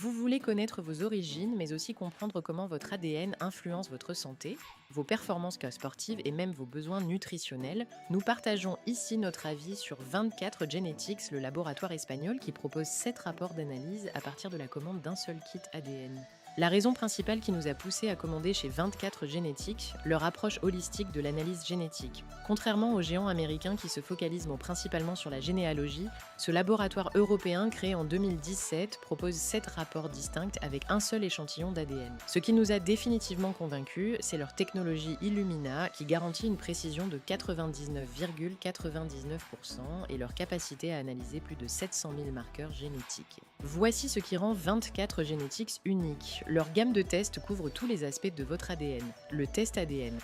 Vous voulez connaître vos origines, mais aussi comprendre comment votre ADN influence votre santé, vos performances sportives et même vos besoins nutritionnels. Nous partageons ici notre avis sur 24 Genetics, le laboratoire espagnol qui propose 7 rapports d'analyse à partir de la commande d'un seul kit ADN. La raison principale qui nous a poussé à commander chez 24 Genetics, leur approche holistique de l'analyse génétique. Contrairement aux géants américains qui se focalisent principalement sur la généalogie, ce laboratoire européen créé en 2017 propose 7 rapports distincts avec un seul échantillon d'ADN. Ce qui nous a définitivement convaincus, c'est leur technologie Illumina qui garantit une précision de 99,99% et leur capacité à analyser plus de 700 000 marqueurs génétiques. Voici ce qui rend 24 Genetics unique. Leur gamme de tests couvre tous les aspects de votre ADN. Le test ADN.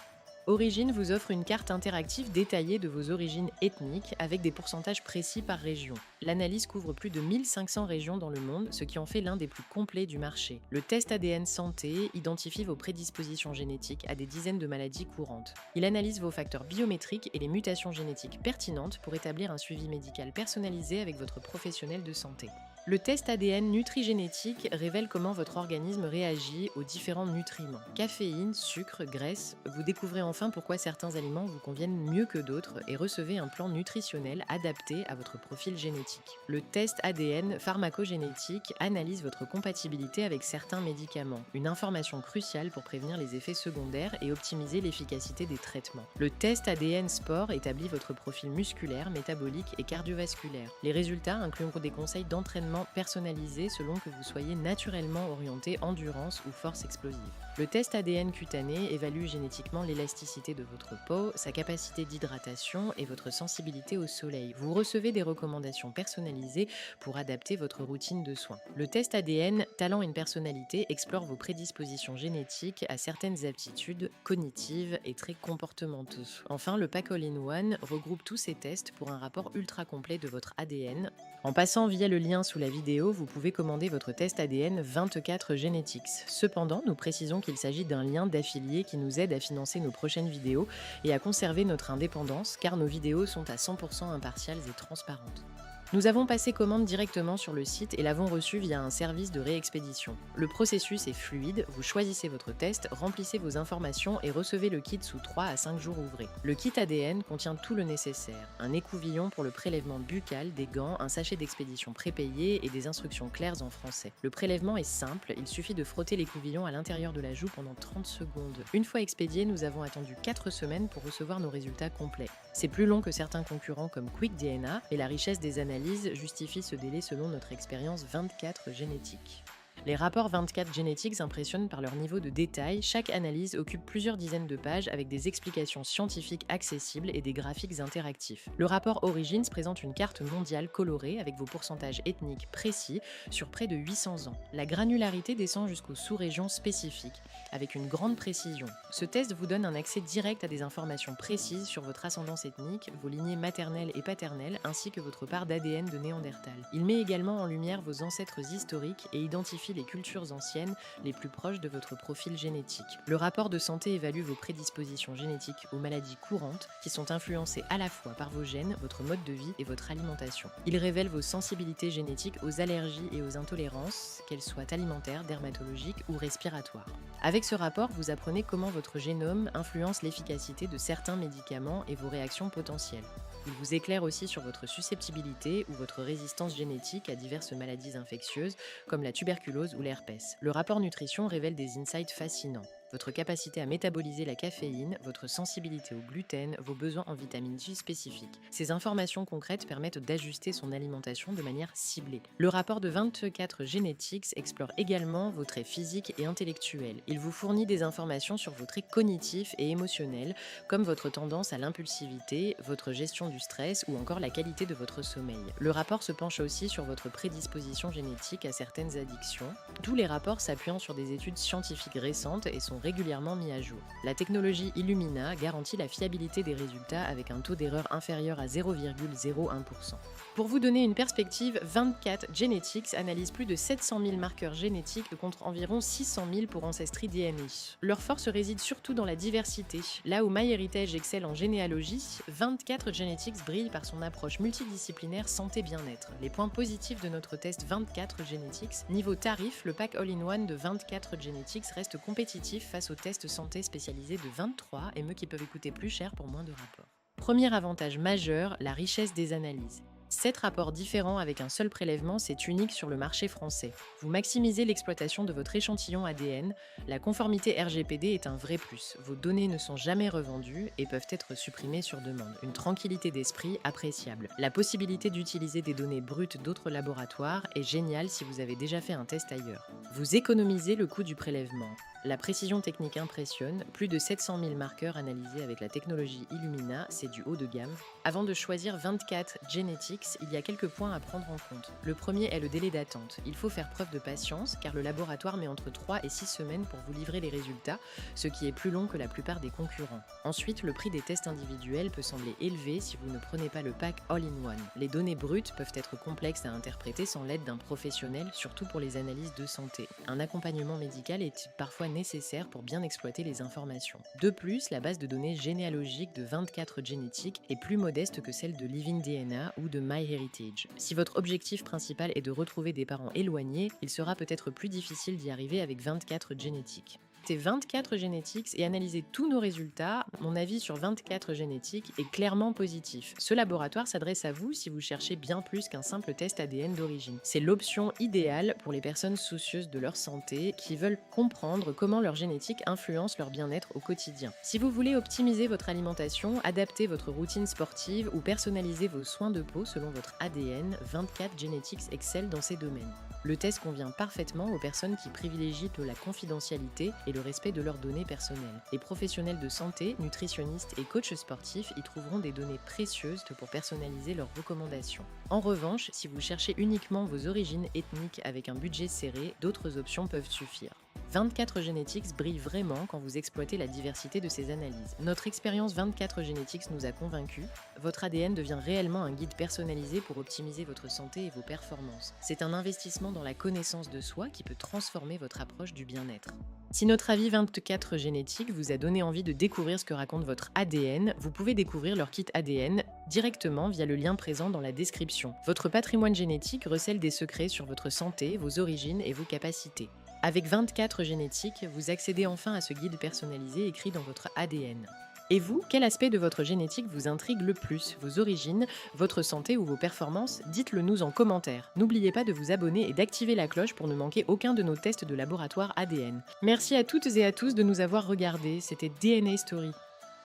Origine vous offre une carte interactive détaillée de vos origines ethniques avec des pourcentages précis par région. L'analyse couvre plus de 1500 régions dans le monde, ce qui en fait l'un des plus complets du marché. Le test ADN santé identifie vos prédispositions génétiques à des dizaines de maladies courantes. Il analyse vos facteurs biométriques et les mutations génétiques pertinentes pour établir un suivi médical personnalisé avec votre professionnel de santé. Le test ADN nutrigénétique révèle comment votre organisme réagit aux différents nutriments. Caféine, sucre, graisse, vous découvrez enfin pourquoi certains aliments vous conviennent mieux que d'autres et recevez un plan nutritionnel adapté à votre profil génétique. Le test ADN pharmacogénétique analyse votre compatibilité avec certains médicaments, une information cruciale pour prévenir les effets secondaires et optimiser l'efficacité des traitements. Le test ADN sport établit votre profil musculaire, métabolique et cardiovasculaire. Les résultats incluent des conseils d'entraînement personnalisé selon que vous soyez naturellement orienté endurance ou force explosive. Le test ADN cutané évalue génétiquement l'élasticité de votre peau, sa capacité d'hydratation et votre sensibilité au soleil. Vous recevez des recommandations personnalisées pour adapter votre routine de soins. Le test ADN Talent et personnalité explore vos prédispositions génétiques à certaines aptitudes cognitives et traits comportementaux. Enfin, le pack All-in-One regroupe tous ces tests pour un rapport ultra complet de votre ADN. En passant via le lien sous la vidéo, vous pouvez commander votre test ADN 24 Genetics. Cependant, nous précisons qu'il s'agit d'un lien d'affilié qui nous aide à financer nos prochaines vidéos et à conserver notre indépendance, car nos vidéos sont à 100% impartiales et transparentes. Nous avons passé commande directement sur le site et l'avons reçu via un service de réexpédition. Le processus est fluide, vous choisissez votre test, remplissez vos informations et recevez le kit sous 3 à 5 jours ouvrés. Le kit ADN contient tout le nécessaire, un écouvillon pour le prélèvement buccal, des gants, un sachet d'expédition prépayé et des instructions claires en français. Le prélèvement est simple, il suffit de frotter l'écouvillon à l'intérieur de la joue pendant 30 secondes. Une fois expédié, nous avons attendu 4 semaines pour recevoir nos résultats complets. C'est plus long que certains concurrents comme QuickDNA et la richesse des analyses justifie ce délai selon notre expérience 24 génétique. Les rapports 24 Genetics impressionnent par leur niveau de détail. Chaque analyse occupe plusieurs dizaines de pages avec des explications scientifiques accessibles et des graphiques interactifs. Le rapport Origins présente une carte mondiale colorée avec vos pourcentages ethniques précis sur près de 800 ans. La granularité descend jusqu'aux sous-régions spécifiques, avec une grande précision. Ce test vous donne un accès direct à des informations précises sur votre ascendance ethnique, vos lignées maternelles et paternelles, ainsi que votre part d'ADN de Néandertal. Il met également en lumière vos ancêtres historiques et identifie les cultures anciennes les plus proches de votre profil génétique. Le rapport de santé évalue vos prédispositions génétiques aux maladies courantes qui sont influencées à la fois par vos gènes, votre mode de vie et votre alimentation. Il révèle vos sensibilités génétiques aux allergies et aux intolérances, qu'elles soient alimentaires, dermatologiques ou respiratoires. Avec ce rapport, vous apprenez comment votre génome influence l'efficacité de certains médicaments et vos réactions potentielles. Il vous éclaire aussi sur votre susceptibilité ou votre résistance génétique à diverses maladies infectieuses comme la tuberculose ou l'herpès. Le rapport nutrition révèle des insights fascinants. Votre capacité à métaboliser la caféine, votre sensibilité au gluten, vos besoins en vitamine J spécifiques. Ces informations concrètes permettent d'ajuster son alimentation de manière ciblée. Le rapport de 24 Genetics explore également vos traits physiques et intellectuels. Il vous fournit des informations sur vos traits cognitifs et émotionnels, comme votre tendance à l'impulsivité, votre gestion du stress ou encore la qualité de votre sommeil. Le rapport se penche aussi sur votre prédisposition génétique à certaines addictions. Tous les rapports s'appuyant sur des études scientifiques récentes et sont régulièrement mis à jour. La technologie Illumina garantit la fiabilité des résultats avec un taux d'erreur inférieur à 0,01%. Pour vous donner une perspective, 24 Genetics analyse plus de 700 000 marqueurs génétiques contre environ 600 000 pour Ancestry DNA. Leur force réside surtout dans la diversité. Là où MyHeritage excelle en généalogie, 24 Genetics brille par son approche multidisciplinaire santé-bien-être. Les points positifs de notre test 24 Genetics: niveau tarif, le pack all-in-one de 24 Genetics reste compétitif face aux tests santé spécialisés de 23 qui peuvent coûter plus cher pour moins de rapports. Premier avantage majeur, la richesse des analyses. 7 rapports différents avec un seul prélèvement, c'est unique sur le marché français. Vous maximisez l'exploitation de votre échantillon ADN, la conformité RGPD est un vrai plus. Vos données ne sont jamais revendues et peuvent être supprimées sur demande. Une tranquillité d'esprit appréciable. La possibilité d'utiliser des données brutes d'autres laboratoires est géniale si vous avez déjà fait un test ailleurs. Vous économisez le coût du prélèvement. La précision technique impressionne, plus de 700 000 marqueurs analysés avec la technologie Illumina, c'est du haut de gamme. Avant de choisir 24 Genetics, il y a quelques points à prendre en compte. Le premier est le délai d'attente. Il faut faire preuve de patience car le laboratoire met entre 3 et 6 semaines pour vous livrer les résultats, ce qui est plus long que la plupart des concurrents. Ensuite, le prix des tests individuels peut sembler élevé si vous ne prenez pas le pack all-in-one. Les données brutes peuvent être complexes à interpréter sans l'aide d'un professionnel, surtout pour les analyses de santé. Un accompagnement médical est parfois nécessaire pour bien exploiter les informations. De plus, la base de données généalogique de 24 Genetics est plus modeste que celle de Living DNA ou de MyHeritage. Si votre objectif principal est de retrouver des parents éloignés, il sera peut-être plus difficile d'y arriver avec 24 Genetics. Testez 24 Genetics et analysez tous nos résultats. Mon avis sur 24 Genetics est clairement positif. Ce laboratoire s'adresse à vous si vous cherchez bien plus qu'un simple test ADN d'origine. C'est l'option idéale pour les personnes soucieuses de leur santé qui veulent comprendre comment leur génétique influence leur bien-être au quotidien. Si vous voulez optimiser votre alimentation, adapter votre routine sportive ou personnaliser vos soins de peau selon votre ADN, 24 Genetics excelle dans ces domaines. Le test convient parfaitement aux personnes qui privilégient la confidentialité et le respect de leurs données personnelles. Les professionnels de santé, nutritionnistes et coachs sportifs y trouveront des données précieuses pour personnaliser leurs recommandations. En revanche, si vous cherchez uniquement vos origines ethniques avec un budget serré, d'autres options peuvent suffire. 24 Genetics brille vraiment quand vous exploitez la diversité de ses analyses. Notre expérience 24 Genetics nous a convaincus. Votre ADN devient réellement un guide personnalisé pour optimiser votre santé et vos performances. C'est un investissement dans la connaissance de soi qui peut transformer votre approche du bien-être. Si notre avis 24 Genetics vous a donné envie de découvrir ce que raconte votre ADN, vous pouvez découvrir leur kit ADN directement via le lien présent dans la description. Votre patrimoine génétique recèle des secrets sur votre santé, vos origines et vos capacités. Avec 24 Genetics, vous accédez enfin à ce guide personnalisé écrit dans votre ADN. Et vous, quel aspect de votre génétique vous intrigue le plus? Vos origines, votre santé ou vos performances? Dites-le nous en commentaire. N'oubliez pas de vous abonner et d'activer la cloche pour ne manquer aucun de nos tests de laboratoire ADN. Merci à toutes et à tous de nous avoir regardés, c'était DNA Story.